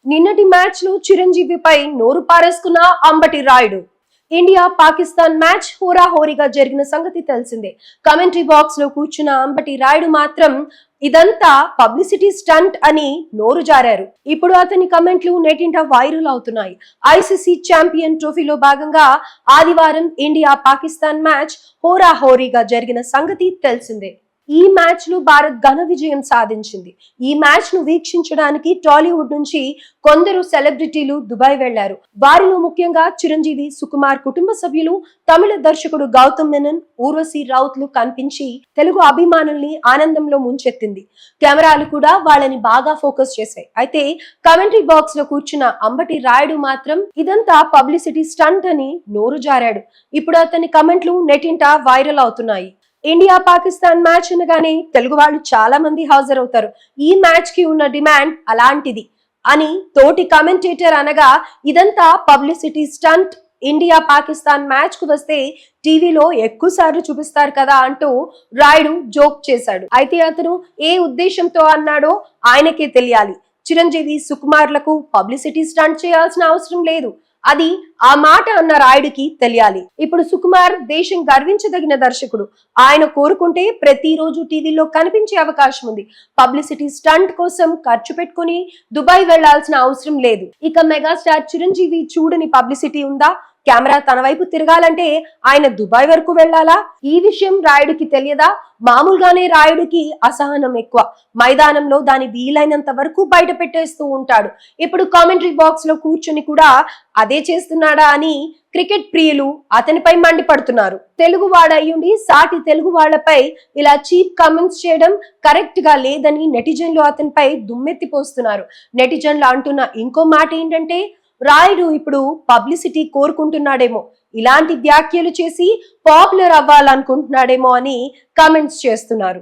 నిన్నటి మ్యాచ్ లో చిరంజీవిపై నోరు పారేసుకున్న అంబటి రాయుడు. ఇండియా పాకిస్తాన్ మ్యాచ్ హోరాహోరీగా జరిగిన సంగతి తెలిసిందే. కమెంటరీ బాక్స్ లో కూర్చున్న అంబటి రాయుడు మాత్రం ఇదంతా పబ్లిసిటీ స్టంట్ అని నోరు జారారు. ఇప్పుడు అతని కమెంట్లు నెటింట వైరల్ అవుతున్నాయి. ఐసీసీ ఛాంపియన్ ట్రోఫీలో భాగంగా ఆదివారం ఇండియా పాకిస్తాన్ మ్యాచ్ హోరాహోరీగా జరిగిన సంగతి తెలిసిందే. ఈ మ్యాచ్ లో భారత్ ఘన విజయం సాధించింది. ఈ మ్యాచ్ ను వీక్షించడానికి టాలీవుడ్ నుంచి కొందరు సెలబ్రిటీలు దుబాయ్ వెళ్లారు. వారిలో ముఖ్యంగా చిరంజీవి, సుకుమార్ కుటుంబ సభ్యులు, తమిళ దర్శకుడు గౌతమ్ మెనన్, ఊర్వశి రౌత్లు కనిపించి తెలుగు అభిమానుల్ని ఆనందంలో ముంచెత్తింది. కెమెరాలు కూడా వాళ్ళని బాగా ఫోకస్ చేశాయి. అయితే కమెంటరీ బాక్స్ లో కూర్చున్న అంబటి రాయుడు మాత్రం ఇదంతా పబ్లిసిటీ స్టంట్ అని నోరు జారాడు. ఇప్పుడు అతని కమెంట్లు నెటింట వైరల్ అవుతున్నాయి. ఇండియా పాకిస్తాన్ మ్యాచ్ అనగానే తెలుగు వాళ్ళు చాలా మంది హాజరవుతారు. ఈ మ్యాచ్ కి ఉన్న డిమాండ్ అలాంటిది అని తోటి కమెంటేటర్ అనగా ఇదంతా publicity stunt. India Pakistan match కు వస్తే టీవీలో ఎక్కువ సార్లు చూపిస్తారు కదా అంటూ రాయుడు జోక్ చేశాడు. అయితే అతను ఏ ఉద్దేశంతో అన్నాడో ఆయనకే తెలియాలి. చిరంజీవి, సుకుమార్లకు పబ్లిసిటీ స్టంట్ చేయాల్సిన అవసరం లేదు. అది ఆ మాట అన్న రాయుడికి తెలియాలి. ఇప్పుడు సుకుమార్ దేశం గర్వించదగిన దర్శకుడు. ఆయన కోరుకుంటే ప్రతిరోజు టీవీలో కనిపించే అవకాశం ఉంది. పబ్లిసిటీ స్టంట్ కోసం ఖర్చు పెట్టుకుని దుబాయ్ వెళ్లాల్సిన అవసరం లేదు. ఇక మెగాస్టార్ చిరంజీవి చూడని పబ్లిసిటీ ఉందా? కెమెరా తన వైపు తిరగాలంటే ఆయన దుబాయ్ వరకు వెళ్లాలా? ఈ విషయం రాయుడికి తెలియదా? మామూలుగానే రాయుడికి అసహనం ఎక్కువ. మైదానంలో దాని వీలైనంత వరకు బయట పెట్టేస్తూ ఉంటాడు. ఇప్పుడు కామెంటరీ బాక్స్ లో కూర్చుని కూడా అదే చేస్తున్నాడా అని క్రికెట్ ప్రియులు అతనిపై మండిపడుతున్నారు. తెలుగు వాడయ్యుండి సాటి తెలుగు వాళ్లపై ఇలా చీప్ కామెంట్స్ చేయడం కరెక్ట్ గా లేదని నెటిజన్లు అతనిపై దుమ్మెత్తిపోస్తున్నారు. నెటిజన్లు అంటున్న ఇంకో మాట ఏంటంటే రాయుడు ఇప్పుడు పబ్లిసిటీ కోరుకుంటున్నాడేమో, ఇలాంటి వ్యాఖ్యలు చేసి పాపులర్ అవ్వాలనుకుంటున్నాడేమో అని కామెంట్స్ చేస్తున్నారు.